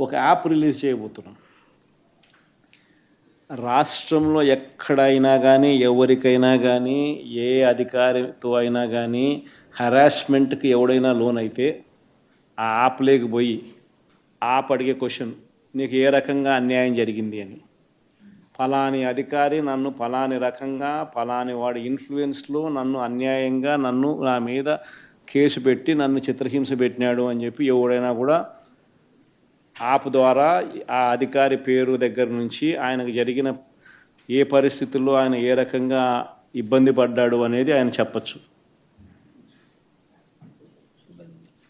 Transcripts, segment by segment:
ఒక app release చేయబోతున్నాం. రాష్ట్రంలో ఎక్కడైనా కానీ, ఎవరికైనా కానీ, ఏ అధికారితో అయినా కానీ హెరాస్మెంట్కి ఎవడైనా లోన్ అయితే ఆ యాప్ లేకపోయి యాప్ అడిగే క్వశ్చన్, నీకు ఏ రకంగా అన్యాయం జరిగింది అని. ఫలాని అధికారి నన్ను ఫలాని రకంగా, ఫలాని వాడి ఇన్ఫ్లుయెన్స్లో నన్ను అన్యాయంగా నా మీద కేసు పెట్టి నన్ను చిత్రహింస పెట్టినాడు అని చెప్పి ఎవడైనా కూడా యాప్ ద్వారా ఆ అధికారి పేరు దగ్గర నుంచి ఆయనకు జరిగిన ఏ పరిస్థితుల్లో ఆయన ఏ రకంగా ఇబ్బంది పడ్డాడు అనేది ఆయన చెప్పచ్చు.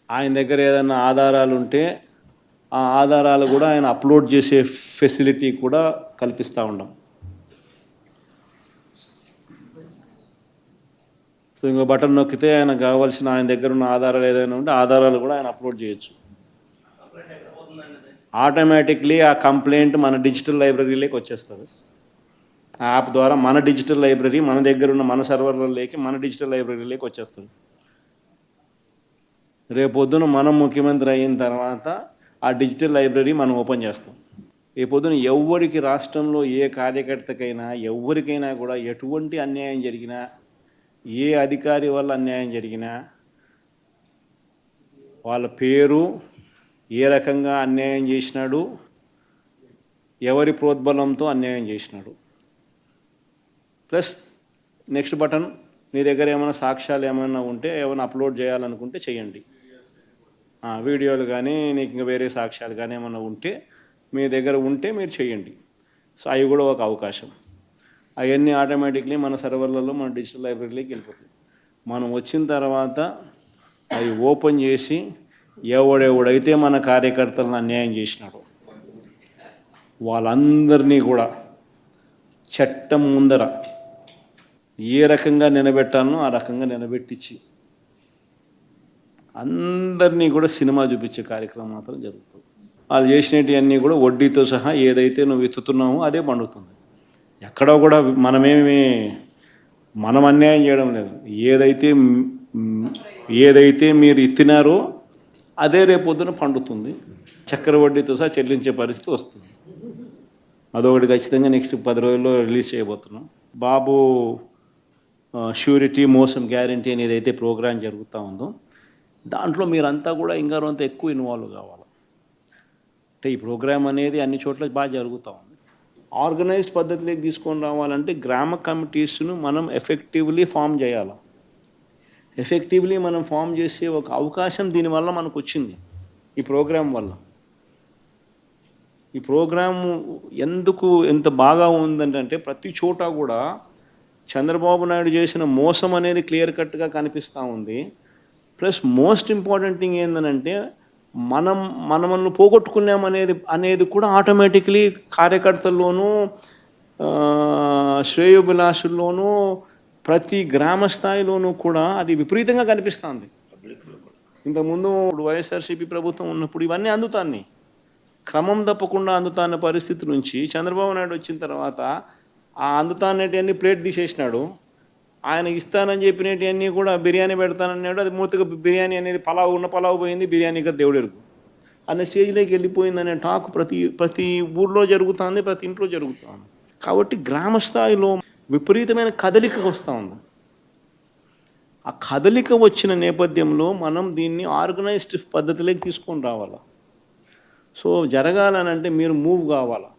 ఆయన దగ్గర ఏదైనా ఆధారాలు ఉంటే ఆ ఆధారాలు కూడా ఆయన అప్లోడ్ చేసే ఫెసిలిటీ కూడా కల్పిస్తూ ఉన్నాం. సో ఇంకో బటన్ నొక్కితే ఆయన కావాల్సిన ఆయన దగ్గర ఉన్న ఆధారాలు ఏదైనా ఉంటే ఆధారాలు కూడా ఆయన అప్లోడ్ చేయొచ్చు. ఆటోమేటిక్లీ ఆ కంప్లైంట్ మన డిజిటల్ లైబ్రరీలోకి వచ్చేస్తుంది. ఆ యాప్ ద్వారా మన డిజిటల్ లైబ్రరీ మన దగ్గర ఉన్న మన సర్వర్లలోకి మన డిజిటల్ లైబ్రరీలోకి వచ్చేస్తుంది. రేపొద్దున మనం ముఖ్యమంత్రి అయిన తర్వాత ఆ డిజిటల్ లైబ్రరీ మనం ఓపెన్ చేస్తాం. రేపొద్దున ఎవరికి రాష్ట్రంలో ఏ కార్యకర్తకైనా ఎవరికైనా కూడా ఎటువంటి అన్యాయం జరిగినా, ఏ అధికారి వల్ల అన్యాయం జరిగినా వాళ్ళ పేరు, ఏ రకంగా అన్యాయం చేసినాడు, ఎవరి ప్రోద్బలంతో అన్యాయం చేసినాడు, ప్లస్ నెక్స్ట్ బటన్, మీ దగ్గర ఏమైనా సాక్ష్యాలు ఏమైనా ఉంటే ఏమైనా అప్లోడ్ చేయాలనుకుంటే చేయండి. వీడియోలు కానీ నీకు ఇంకా వేరే సాక్ష్యాలు కానీ ఏమైనా ఉంటే మీ దగ్గర ఉంటే మీరు చేయండి. సో అవి కూడా ఒక అవకాశం. అవన్నీ ఆటోమేటిక్లీ మన సర్వర్లలో మన డిజిటల్ లైబ్రరీలోకి వెళ్ళిపోతుంది. మనం వచ్చిన తర్వాత అవి ఓపెన్ చేసి ఎవడెవడైతే మన కార్యకర్తలను అన్యాయం చేసినాడో వాళ్ళందరినీ కూడా చట్టం ముందర ఏ రకంగా నిలబెట్టాలనో ఆ రకంగా నిలబెట్టించి అందరినీ కూడా సినిమా చూపించే కార్యక్రమం మాత్రం జరుగుతుంది. వాళ్ళు చేసినవన్నీ కూడా వడ్డీతో సహా ఏదైతే నువ్వు విత్తుతున్నావో అదే పండుతుంది. ఎక్కడో కూడా మనం అన్యాయం చేయడం లేదు. ఏదైతే మీరు ఇత్తినారో అదే రేపొద్దున పండుతుంది. చక్కెర వడ్డీతో సహా చెల్లించే పరిస్థితి వస్తుంది. అదొకటి ఖచ్చితంగా నెక్స్ట్ 10 రోజుల్లో రిలీజ్ చేయబోతున్నాం. బాబు ష్యూరిటీ మోసం గ్యారంటీ అనేది అయితే ప్రోగ్రాం జరుగుతూ ఉందో దాంట్లో మీరంతా కూడా ఇంకా కొంత ఎక్కువ ఇన్వాల్వ్ కావాలి. అంటే ఈ ప్రోగ్రాం అనేది అన్ని చోట్ల బాగా జరుగుతూ ఉంది. ఆర్గనైజ్డ్ పద్ధతిలోకి తీసుకొని రావాలంటే గ్రామ కమిటీస్ను మనం ఎఫెక్టివ్లీ ఫామ్ చేయాలి. ఎఫెక్టివ్లీ మనం ఫామ్ చేసే ఒక అవకాశం దీనివల్ల మనకు వచ్చింది ఈ ప్రోగ్రాం వల్ల. ఈ ప్రోగ్రాము ఎందుకు ఎంత బాగా ఉందంటే ప్రతి చోట కూడా చంద్రబాబు నాయుడు చేసిన మోసం అనేది క్లియర్ కట్గా కనిపిస్తూ ఉంది. ప్లస్ మోస్ట్ ఇంపార్టెంట్ థింగ్ ఏంటంటే మనల్ని పోగొట్టుకున్నామనేది కూడా ఆటోమేటిక్లీ కార్యకర్తల్లోనూ శ్రేయోభిలాషుల్లోనూ ప్రతి గ్రామ స్థాయిలోనూ కూడా అది విపరీతంగా కనిపిస్తుంది. ఇంతకుముందు వైఎస్ఆర్సీపీ ప్రభుత్వం ఉన్నప్పుడు ఇవన్నీ అందుతాన్ని క్రమం తప్పకుండా అందుతాన్న పరిస్థితి నుంచి చంద్రబాబు నాయుడు వచ్చిన తర్వాత ఆ అందుతానేటివన్నీ ప్లేట్ తీసేసినాడు. ఆయన ఇస్తానని చెప్పినవన్నీ కూడా బిర్యానీ పెడతానన్నాడు. అది మూతగా బిర్యానీ అనేది పలావు పోయింది, బిర్యానీగా దేవుడెరుగు అనే స్టేజ్లోకి వెళ్ళిపోయిందనే టాక్ ప్రతి ఊర్లో జరుగుతుంది, ప్రతి ఇంట్లో జరుగుతుంది. కాబట్టి గ్రామ స్థాయిలో విపరీతమైన కదలిక వస్తూ ఉంది. ఆ కదలిక వచ్చిన నేపథ్యంలో మనం దీన్ని ఆర్గనైజ్డ్ పద్ధతిలోకి తీసుకొని రావాలి. సో జరగాలనంటే మీరు మూవ్ కావాలి.